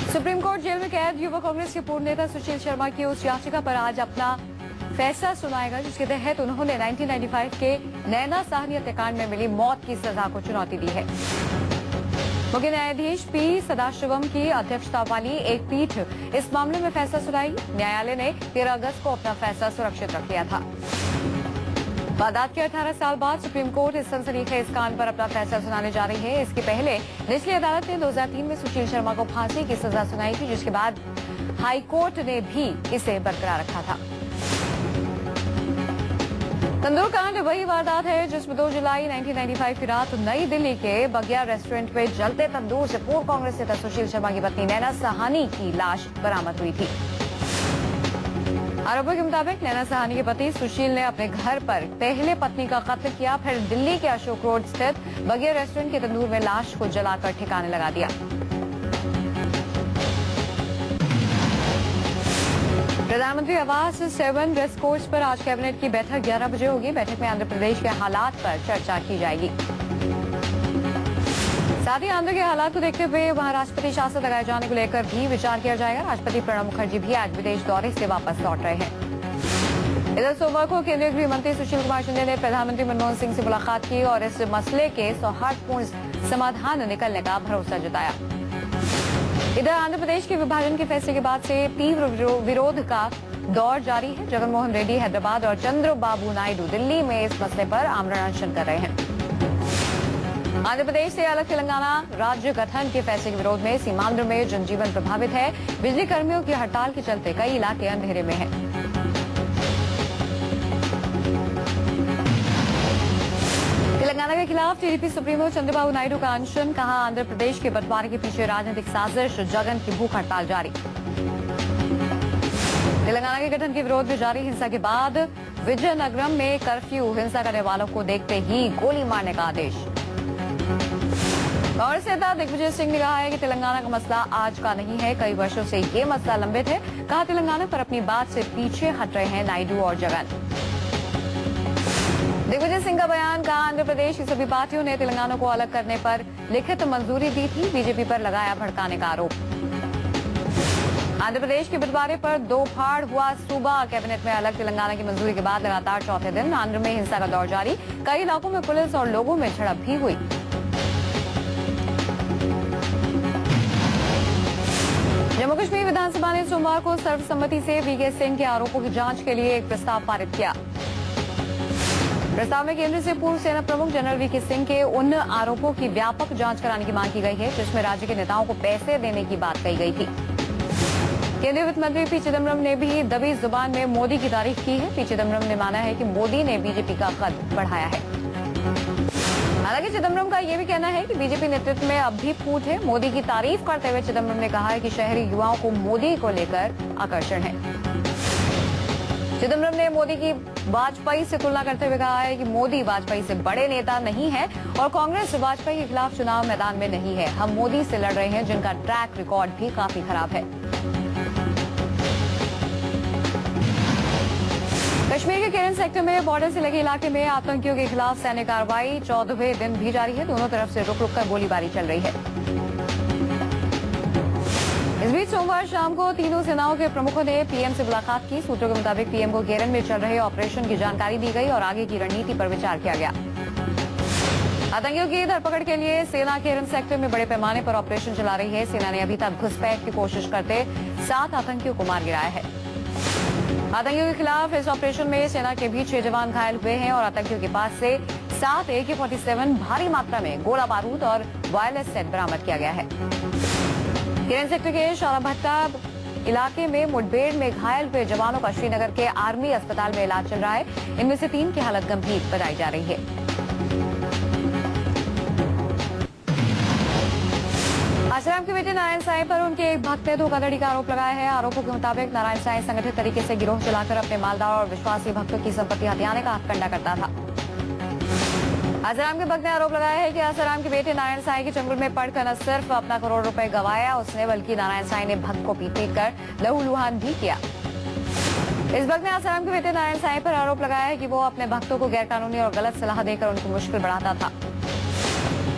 Supreme court jail में कैद युवा कांग्रेस के पूर्व नेता सुशील शर्मा की उस याचिका पर आज अपना फैसला सुनाएगा जिसके तहत उन्होंने 1995 के नैना साहनी हत्याकांड में मिली मौत की सजा को चुनौती दी है। मुख्य न्यायाधीश पी सदाशिवम की अध्यक्षता वाली एक पीठ इस मामले में फैसला सुनाएगी। न्यायालय ने 13 अगस्त को अपना फैसला सुरक्षित रख लिया था। वारदात के 18 साल बाद सुप्रीम कोर्ट इस सनसनीखेज कांड पर अपना फैसला सुनाने जा रही है। इसके पहले निचली अदालत ने 2003 में सुशील शर्मा को फांसी की सजा सुनाई थी, जिसके बाद हाई कोर्ट ने भी इसे बरकरार रखा था। तंदूर कांड वही वारदात है जिसमें 2 जुलाई 1995 की रात नई दिल्ली के बगिया रेस्टोरेंट में जलते तंदूर से पूर्व कांग्रेस नेता सुशील शर्मा की पत्नी नैना साहनी की लाश बरामद हुई थी। आरोपों के मुताबिक नैना साहनी के पति सुशील ने अपने घर पर पहले पत्नी का कत्ल किया, फिर दिल्ली के अशोक रोड स्थित बगिया रेस्टोरेंट के तंदूर में लाश को जलाकर ठिकाने लगा दिया। प्रधानमंत्री आवास 7 रेस कोर्स पर आज कैबिनेट की बैठक 11 बजे होगी। बैठक में आंध्र प्रदेश के हालात पर चर्चा की जाएगी। साथ ही आंध्र के हालात को देखते हुए वहां राष्ट्रपति शासन लगाए जाने को लेकर भी विचार किया जाएगा। राष्ट्रपति प्रणब मुखर्जी भी आज विदेश दौरे से वापस लौट रहे हैं। इधर सोमवार को केंद्रीय गृह मंत्री सुशील कुमार शिंदे ने प्रधानमंत्री मनमोहन सिंह से मुलाकात की और इस मसले के सौहार्दपूर्ण समाधान निकलने का भरोसा जताया। इधर आंध्र प्रदेश के विभाजन के फैसले के बाद से तीव्र विरोध का दौर जारी है। जगनमोहन रेड्डी हैदराबाद और चंद्रबाबू नायडू दिल्ली में इस मसले पर आमरण अनशन कर रहे हैं। आंध्र प्रदेश से अलग तेलंगाना राज्य गठन के फैसले के विरोध में सीमांध्र में जनजीवन प्रभावित है। बिजली कर्मियों की हड़ताल के चलते कई इलाके अंधेरे में हैं। तेलंगाना के खिलाफ टीडीपी सुप्रीमो चंद्रबाबू नायडू का अनशन, कहा आंध्र प्रदेश के बंटवारे के पीछे राजनीतिक साजिश, जगन की भूख हड़ताल जारी। तेलंगाना के गठन के विरोध में जारी हिंसा के बाद विजयनगरम में कर्फ्यू, हिंसा करने वालों को देखते ही गोली मारने का आदेश। कांग्रेस नेता दिग्विजय सिंह ने कहा है कि तेलंगाना का मसला आज का नहीं है, कई वर्षों से ये मसला लंबित है। कहा तेलंगाना पर अपनी बात से पीछे हट रहे हैं नायडू और जगन। दिग्विजय सिंह का बयान, कहा आंध्र प्रदेश की सभी पार्टियों ने तेलंगाना को अलग करने पर लिखित मंजूरी दी थी, बीजेपी पर लगाया भड़काने का आरोप। आंध्र प्रदेश के बंटवारे पर 2 फाड़ हुआ सूबा, कैबिनेट में अलग तेलंगाना की मंजूरी के बाद लगातार चौथे दिन आंध्र में हिंसा का दौर जारी, कई इलाकों में पुलिस और लोगों में झड़प भी हुई। जम्मू कश्मीर विधानसभा ने सोमवार को सर्वसम्मति से वीके सिंह के आरोपों की जांच के लिए एक प्रस्ताव पारित किया। प्रस्ताव में केंद्र से पूर्व सेना प्रमुख जनरल वीके सिंह के उन आरोपों की व्यापक जांच कराने की मांग की गई है जिसमें राज्य के नेताओं को पैसे देने की बात कही गई थी। केंद्रीय वित्त मंत्री पी चिदम्बरम ने भी दबी जुबान में मोदी की तारीफ की है। पी चिदम्बरम ने माना है कि मोदी ने बीजेपी का कद बढ़ाया है। हालांकि चिदम्बरम का यह भी कहना है कि बीजेपी नेतृत्व में अब भी फूट है। मोदी की तारीफ करते हुए चिदम्बरम ने कहा है कि शहरी युवाओं को मोदी को लेकर आकर्षण है। चिदम्बरम ने मोदी की वाजपेयी से तुलना करते हुए कहा है कि मोदी वाजपेयी से बड़े नेता नहीं है और कांग्रेस वाजपेयी के खिलाफ चुनाव मैदान में नहीं है। हम मोदी से लड़ रहे हैं जिनका ट्रैक रिकॉर्ड भी काफी खराब है। कश्मीर के केरन सेक्टर में बॉर्डर से लगे इलाके में आतंकियों के खिलाफ सैन्य कार्रवाई 14वें दिन भी जारी है। दोनों तरफ से रुक रुक कर गोलीबारी चल रही है। इस बीच सोमवार शाम को तीनों सेनाओं के प्रमुखों ने पीएम से मुलाकात की। सूत्रों के मुताबिक पीएम को केरन में चल रहे ऑपरेशन की जानकारी दी गई और आगे की रणनीति पर विचार किया गया। आतंकियों की धरपकड़ के लिए सेना केरन सेक्टर में बड़े पैमाने पर ऑपरेशन चला रही है। सेना ने अभी तक घुसपैठ की कोशिश करते 7 आतंकियों को मार गिराया है। आतंकियों के खिलाफ इस ऑपरेशन में सेना के भी 6 जवान घायल हुए हैं और आतंकियों के पास से 7 AK-47 भारी मात्रा में गोला बारूद और वायरलेस सेट बरामद किया गया है। केरन सेक्टर के शाराभट्टा इलाके में मुठभेड़ में घायल हुए जवानों का श्रीनगर के आर्मी अस्पताल में इलाज चल रहा है। इनमें से 3 की हालत गंभीर बताई जा रही है। आसाराम के बेटे नारायण साईं पर उनके एक भक्त ने धोखाधड़ी का आरोप लगाया है। आरोपों के मुताबिक नारायण साईं संगठित तरीके से गिरोह चलाकर अपने मालदार और विश्वासी भक्तों की संपत्ति हथियाने का हथकंडा करता था। आसाराम के भक्त ने आरोप लगाया है कि आसाराम के बेटे नारायण साईं के चंगुल में पड़कर न सिर्फ अपना करोड़ रुपए गंवाया उसने, बल्कि नारायण साईं ने भक्त को पीट पीट कर लहूलुहान भी किया। इस भक्त ने आसाराम के बेटे नारायण साईं पर आरोप लगाया है कि वो अपने भक्तों को गैरकानूनी और गलत सलाह देकर उनकी मुश्किल बढ़ाता था।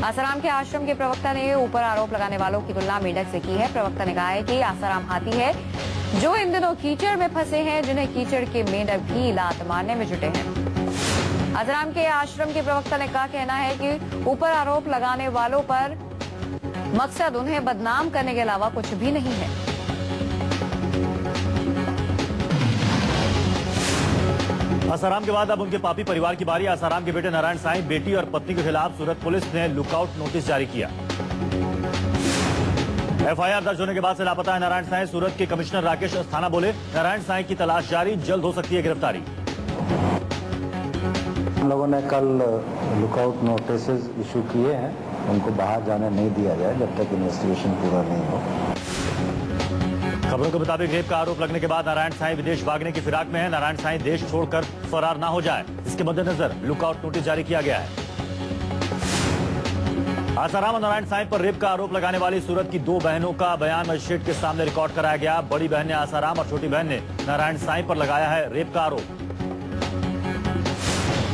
आसाराम के आश्रम के प्रवक्ता ने ऊपर आरोप लगाने वालों की तुलना मेंढक से की है। प्रवक्ता ने कहा है कि आसाराम हाथी है जो इन दिनों कीचड़ में फंसे हैं, जिन्हें कीचड़ के मेंढक भी लात मारने में जुटे हैं। आसाराम के आश्रम के प्रवक्ता ने कहा कहना है कि ऊपर आरोप लगाने वालों पर मकसद उन्हें बदनाम करने के अलावा कुछ भी नहीं है। आसाराम के बाद अब उनके पापी परिवार की बारी। आसाराम के बेटे नारायण साईं, बेटी और पत्नी के खिलाफ सूरत पुलिस ने लुकआउट नोटिस जारी किया। एफआईआर दर्ज होने के बाद से लापता है नारायण साईं। सूरत के कमिश्नर राकेश अस्थाना बोले, नारायण साईं की तलाश जारी, जल्द हो सकती है गिरफ्तारी। हम लोगों ने कल लुकआउट नोटिस इशू किए हैं, उनको बाहर जाने नहीं दिया जाए जब तक इन्वेस्टिगेशन पूरा नहीं हो। खबरों के मुताबिक रेप का आरोप लगने के बाद नारायण साईं विदेश भागने की फिराक में है। नारायण साईं देश छोड़कर फरार ना हो जाए, इसके मद्देनजर लुकआउट नोटिस जारी किया गया है। आसाराम और नारायण साईं पर रेप का आरोप लगाने वाली सूरत की दो बहनों का बयान मजिस्ट्रेट के सामने रिकॉर्ड कराया गया। बड़ी बहन ने आसाराम और छोटी बहन ने नारायण साईं पर लगाया है रेप का आरोप।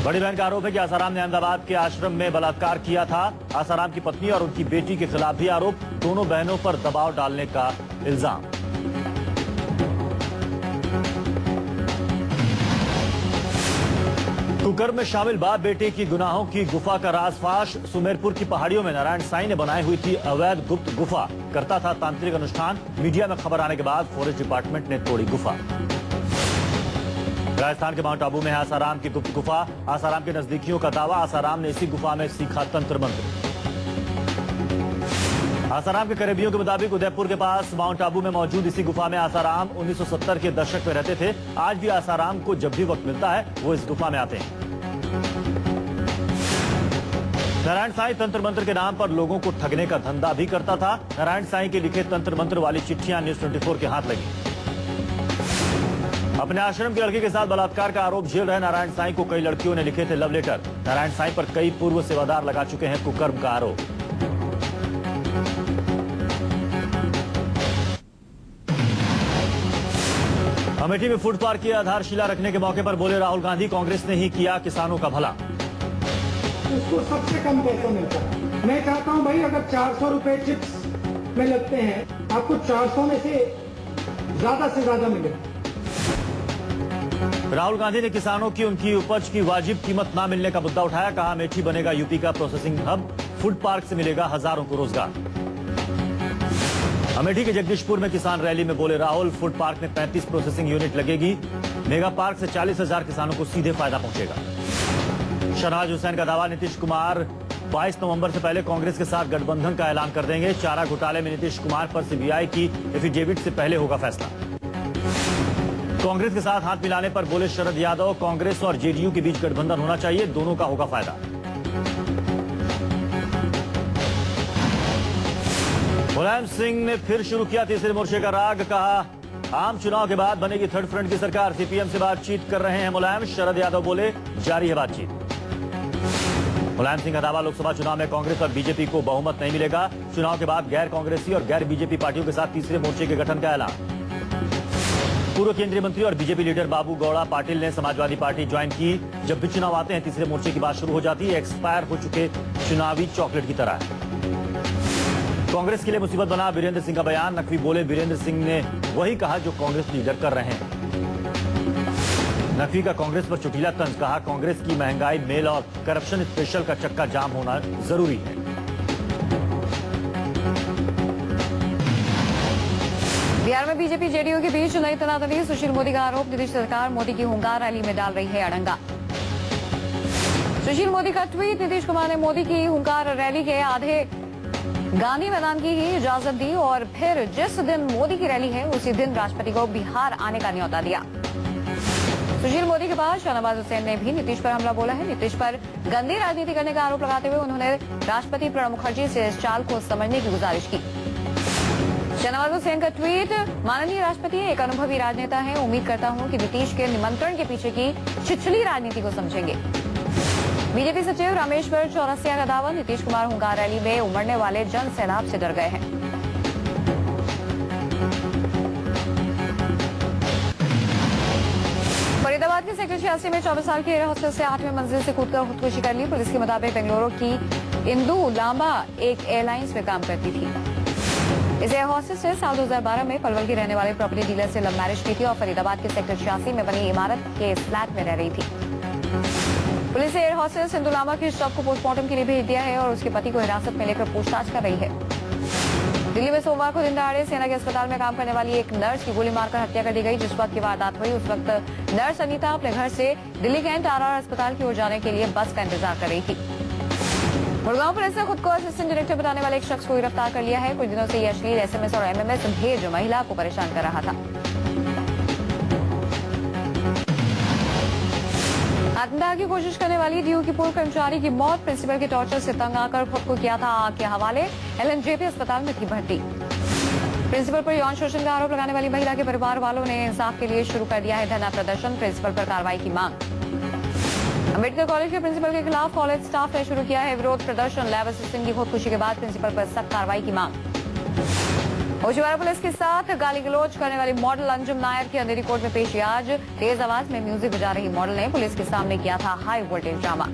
बड़ी बहन का आरोप है कि आसाराम ने अहमदाबाद के आश्रम में बलात्कार किया था। आसाराम की पत्नी और उनकी बेटी के खिलाफ भी आरोप, दोनों बहनों पर दबाव डालने का इल्जाम। कुकर्म में शामिल बाप बेटे की गुनाहों की गुफा का राज फाश। सुमेरपुर की पहाड़ियों में नारायण साईं ने बनाई हुई थी अवैध गुप्त गुफा, करता था तांत्रिक अनुष्ठान। मीडिया में खबर आने के बाद फॉरेस्ट डिपार्टमेंट ने तोड़ी गुफा। राजस्थान के माउंट आबू में है आसाराम की गुप्त गुफा। आसाराम के नजदीकियों का दावा, आसाराम ने इसी गुफा में सीखा तंत्र मंत्र। आसाराम के करीबियों के मुताबिक उदयपुर के पास माउंट आबू में मौजूद इसी गुफा में आसाराम 1970 के दशक में रहते थे। आज भी आसाराम को जब भी वक्त मिलता है वो इस गुफा में आते हैं। नारायण साईं तंत्र मंत्र के नाम पर लोगों को ठगने का धंधा भी करता था। नारायण साईं के लिखे तंत्र मंत्र वाली चिट्ठियां न्यूज 24 के हाथ लगी। अपने आश्रम की लड़की के साथ बलात्कार का आरोप झेल रहे नारायण साईं को कई लड़कियों ने लिखे थे लव लेटर। नारायण साईं पर कई पूर्व सेवादार लगा चुके हैं कुकर्म का आरोप। अमेठी में फूड पार्क की आधारशिला रखने के मौके पर बोले राहुल गांधी, कांग्रेस ने ही किया किसानों का भला। उसको सबसे कम पैसा मिलता है। मैं चाहता हूं भाई, अगर 400 रुपए चिप्स में लगते हैं, आपको 400 में से ज्यादा मिले। राहुल गांधी ने किसानों की उनकी उपज की वाजिब कीमत न मिलने का मुद्दा उठाया। कहा अमेठी बनेगा यूपी का प्रोसेसिंग हब, फूड पार्क से मिलेगा हजारों को रोजगार। अमेठी के जगदीशपुर में किसान रैली में बोले राहुल, फूड पार्क में 35 प्रोसेसिंग यूनिट लगेगी। मेगा पार्क से 40,000 किसानों को सीधे फायदा पहुंचेगा। शहनाज हुसैन का दावा, नीतीश कुमार 22 नवंबर से पहले कांग्रेस के साथ गठबंधन का ऐलान कर देंगे। चारा घोटाले में नीतीश कुमार पर सीबीआई की एफिडेविट से पहले होगा फैसला। कांग्रेस के साथ हाथ मिलाने पर बोले शरद यादव, कांग्रेस और जेडीयू के बीच गठबंधन होना चाहिए, दोनों का होगा फायदा। मुलायम सिंह ने फिर शुरू किया तीसरे मोर्चे का राग। कहा आम चुनाव के बाद बनेगी थर्ड फ्रंट की सरकार। सीपीएम से बातचीत कर रहे हैं मुलायम। शरद यादव बोले जारी है बातचीत। मुलायम सिंह का दावा, लोकसभा चुनाव में कांग्रेस और बीजेपी को बहुमत नहीं मिलेगा। चुनाव के बाद गैर कांग्रेसी और गैर बीजेपी पार्टियों के साथ तीसरे मोर्चे के गठन का ऐलान। पूर्व केंद्रीय मंत्री और बीजेपी लीडर बाबू गौड़ा पाटिल ने समाजवादी पार्टी ज्वाइन की। जब भी चुनाव आते हैं तीसरे मोर्चे की बात शुरू हो जाती है। एक्सपायर हो चुके चुनावी चॉकलेट की तरह है। कांग्रेस के लिए मुसीबत बना वीरेंद्र सिंह का बयान। नकवी बोले वीरेंद्र सिंह ने वही कहा जो कांग्रेस लीडर कर रहे हैं। नकवी का कांग्रेस पर चुटीला तंज। कहा कांग्रेस की महंगाई, मेल और करप्शन स्पेशल का चक्का जाम होना जरूरी है। बिहार में बीजेपी जेडीयू के बीच नई तनातनी। सुशील मोदी का आरोप, नीतीश सरकार मोदी की हुंकार रैली में डाल रही है अड़ंगा। सुशील मोदी का ट्वीट, नीतीश कुमार ने मोदी की हुंकार रैली के आधे गांधी मैदान की ही इजाजत दी और फिर जिस दिन मोदी की रैली है उसी दिन राष्ट्रपति को बिहार आने का न्योता दिया। सुशील मोदी के बाद शहनवाज हुसैन ने भी नीतीश पर हमला बोला है। नीतीश पर गंदी राजनीति करने का आरोप लगाते हुए उन्होंने राष्ट्रपति प्रणब मुखर्जी से इस चाल को समझने की गुजारिश की। शहनवाज हुसैन का ट्वीट, माननीय राष्ट्रपति एक अनुभवी राजनेता है, उम्मीद करता हूं कि नीतीश के निमंत्रण के पीछे की छिछली राजनीति को समझेंगे। बीजेपी सचिव रामेश्वर चौरसिया का दावा, नीतीश कुमार हुंकार रैली में उमड़ने वाले जन सैलाब से डर गए हैं। फरीदाबाद के सेक्टर 86 में 24 साल की हॉस्टल से 8वीं मंजिल से कूदकर खुदकुशी कर ली। पुलिस के मुताबिक बेंगलुरु की इंदु लांबा एक एयरलाइंस में काम करती थी। इस एयर होस्टेस ने साल 2012 में पलवल के रहने वाले प्रॉपर्टी डीलर से लव मैरिज की थी और फरीदाबाद के सेक्टर 86 में बनी इमारत के फ्लैट में रह रही थी। पुलिस ने एयर होस्टेस इंदु लांबा के शव को पोस्टमार्टम के लिए भेज दिया है और उसके पति को हिरासत में लेकर पूछताछ कर रही है। दिल्ली में सोमवार को दिन दहाड़े सेना के अस्पताल में काम करने वाली एक नर्स की गोली मारकर हत्या कर दी गई। जिस वक्त की वारदात हुई उस वक्त नर्स अनीता अपने घर से दिल्ली कैंट आरआर अस्पताल की ओर जाने के लिए बस का इंतजार कर रही थी। गुड़गांव पुलिस ने खुद को असिस्टेंट डायरेक्टर बताने वाले एक शख्स को गिरफ्तार कर लिया है। कुछ दिनों से ये अश्लील एसएमएस और एमएमएस भेज महिला को परेशान कर रहा था। आत्मदाह की कोशिश करने वाली डीयू की पूर्व कर्मचारी की मौत, प्रिंसिपल के टॉर्चर से तंग आकर खुद को किया था आग के हवाले। एलएनजेपी अस्पताल में थी भर्ती। प्रिंसिपल पर यौन शोषण का आरोप लगाने वाली महिला के परिवार वालों ने इंसाफ के लिए शुरू कर दिया है धरना प्रदर्शन। प्रिंसिपल पर कार्रवाई की मांग। अम्बेडकर कॉलेज के प्रिंसिपल के खिलाफ कॉलेज स्टाफ ने शुरू किया है विरोध प्रदर्शन। लैब असिस्टेंट की खुदकुशी के बाद प्रिंसिपल पर सख्त कार्रवाई की मांग। होशियारा पुलिस के साथ गाली गलौज करने वाली मॉडल अंजुम नायर की अंधेरी कोर्ट में पेशी आज। तेज आवाज में म्यूजिक बजा रही मॉडल ने पुलिस के सामने किया था high voltage drama.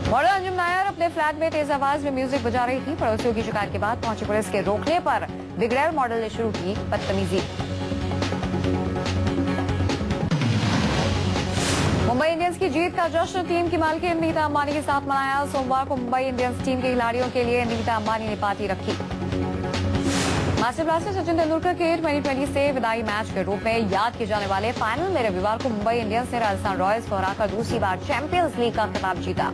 Model Anjum Nair अपने फ्लैट में तेज आवाज में म्यूजिक बजा रही थी। पड़ोसियों की शिकायत के बाद पहुंची पुलिस के रोकने पर बिगड़ैल मॉडल ने शुरू की बदतमीजी। मुंबई इंडियंस की जीत का जश्न टीम की मालकिन नीता अंबानी के साथ मनाया। सोमवार को मुंबई इंडियंस टीम के खिलाड़ियों के लिए नीता अंबानी ने पार्टी रखी। मास्टर ब्लास्टर सचिन तेंदुलकर के 2020 से विदाई मैच के रूप में याद किए जाने वाले फाइनल में रविवार को मुंबई इंडियंस ने राजस्थान रॉयल्स को हराकर दूसरी बार चैंपियंस लीग का खिताब जीता।